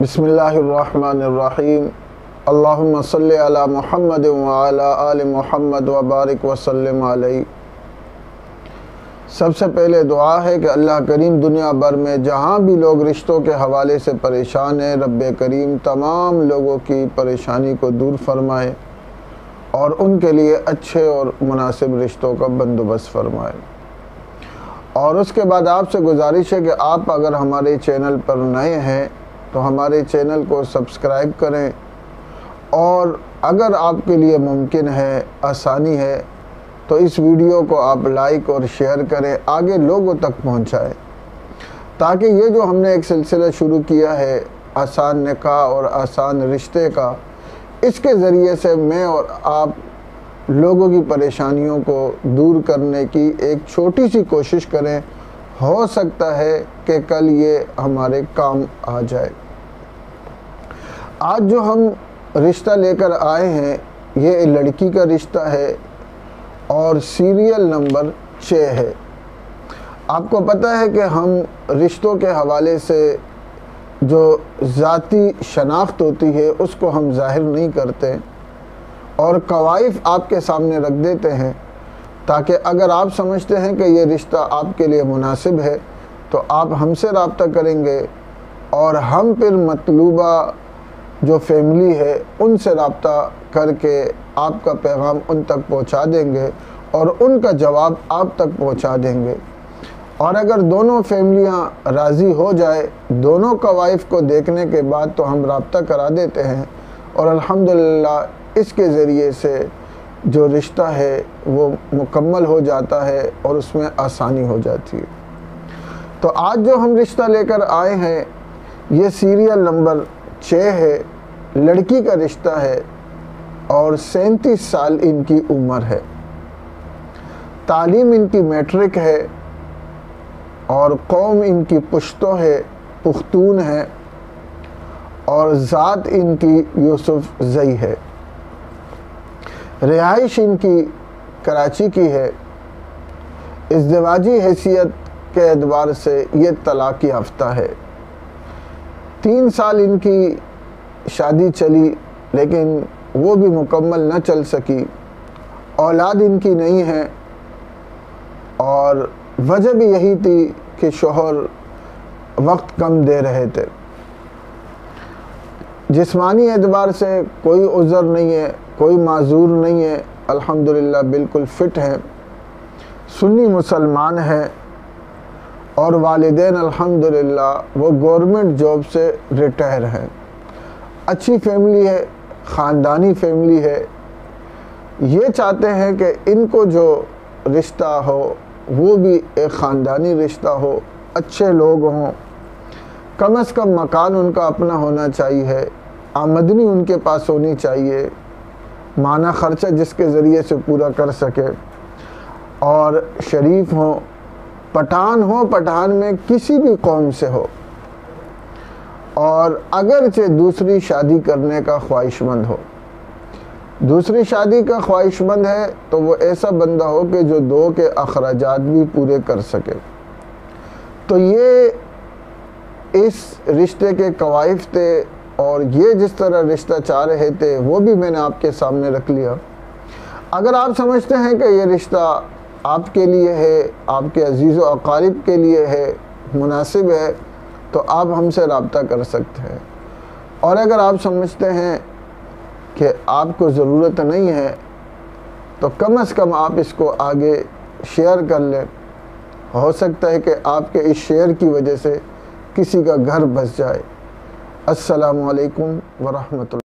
बिस्मिल्लाहिर्रहमानिर्रहीम। अल्लाहुम्मा सल्लि अला मुहम्मद व अला आलि मुहम्मद व बारिक व सल्लिम अलैहि। सबसे पहले दुआ है कि अल्लाह करीम दुनिया भर में जहाँ भी लोग रिश्तों के हवाले से परेशान हैं, रब्ब करीम तमाम लोगों की परेशानी को दूर फरमाए और उनके लिए अच्छे और मुनासिब रिश्तों का बंदोबस्त फरमाए। और उसके बाद आपसे गुजारिश है कि आप अगर हमारे चैनल पर नए हैं तो हमारे चैनल को सब्सक्राइब करें, और अगर आपके लिए मुमकिन है, आसानी है, तो इस वीडियो को आप लाइक और शेयर करें, आगे लोगों तक पहुंचाएं, ताकि ये जो हमने एक सिलसिला शुरू किया है आसान निकाह और आसान रिश्ते का, इसके ज़रिए से मैं और आप लोगों की परेशानियों को दूर करने की एक छोटी सी कोशिश करें। हो सकता है कि कल ये हमारे काम आ जाए। आज जो हम रिश्ता लेकर आए हैं ये लड़की का रिश्ता है और सीरियल नंबर 6 है। आपको पता है कि हम रिश्तों के हवाले से जो ज़ाती शनाख्त होती है उसको हम ज़ाहिर नहीं करते और कवाइफ आपके सामने रख देते हैं, ताकि अगर आप समझते हैं कि ये रिश्ता आपके लिए मुनासिब है तो आप हमसे रब्ता करेंगे और हम फिर मतलूबा जो फैमिली है उनसे रब्ता करके आपका पैगाम उन तक पहुंचा देंगे और उनका जवाब आप तक पहुंचा देंगे। और अगर दोनों फैमिलियां राज़ी हो जाए, दोनों कवाइफ को देखने के बाद, तो हम रब्ता करा देते हैं और अल्हम्दुलिल्लाह इसके ज़रिए से जो रिश्ता है वो मुकम्मल हो जाता है और उसमें आसानी हो जाती है। तो आज जो हम रिश्ता लेकर आए हैं ये सीरियल नंबर 6 है। लड़की का रिश्ता है और 37 साल इनकी उम्र है। तालीम इनकी मैट्रिक है और कौम इनकी पुश्तो है, पुख्तून है, और ज़ात इनकी यूसुफ ज़ई है। रिहाइश इनकी कराची की है। इज़्दिवाजी हैसियत के एतबार से ये तलाक़ याफ्ता है। 3 साल इनकी शादी चली लेकिन वो भी मुकम्मल न चल सकी। औलाद इनकी नहीं है और वजह भी यही थी कि शोहर वक्त कम दे रहे थे। जिस्मानी एतबार से कोई उज़र नहीं है, कोई माजूर नहीं है, अल्हम्दुलिल्लाह बिल्कुल फ़िट है, सुन्नी मुसलमान है और वालिदैन अल्हम्दुलिल्लाह वो गवर्नमेंट जॉब से रिटायर हैं। अच्छी फैमिली है, ख़ानदानी फैमिली है। ये चाहते हैं कि इनको जो रिश्ता हो वो भी एक ख़ानदानी रिश्ता हो, अच्छे लोग हों, कम से कम मकान उनका अपना होना चाहिए, आमदनी उनके पास होनी चाहिए, माना ख़र्चा जिसके ज़रिए से पूरा कर सके, और शरीफ हो, पठान हो, पठान में किसी भी कौम से हो, और अगरचे दूसरी शादी करने का ख्वाहिशमंद हो। दूसरी शादी का ख्वाहिशमंद है तो वो ऐसा बंदा हो कि जो 2 के अखराजात भी पूरे कर सके। तो ये इस रिश्ते के कवाइफ थे और ये जिस तरह रिश्ता चाह रहे थे वो भी मैंने आपके सामने रख लिया। अगर आप समझते हैं कि ये रिश्ता आपके लिए है, आपके अजीज़ व अकारिब के लिए है, मुनासिब है, तो आप हमसे रब्ता कर सकते हैं। और अगर आप समझते हैं कि आपको ज़रूरत नहीं है तो कम से कम आप इसको आगे शेयर कर लें। हो सकता है कि आपके इस शेयर की वजह से किसी का घर बस जाए। अस्सलामु अलैकुम व रहमतुल्लाह।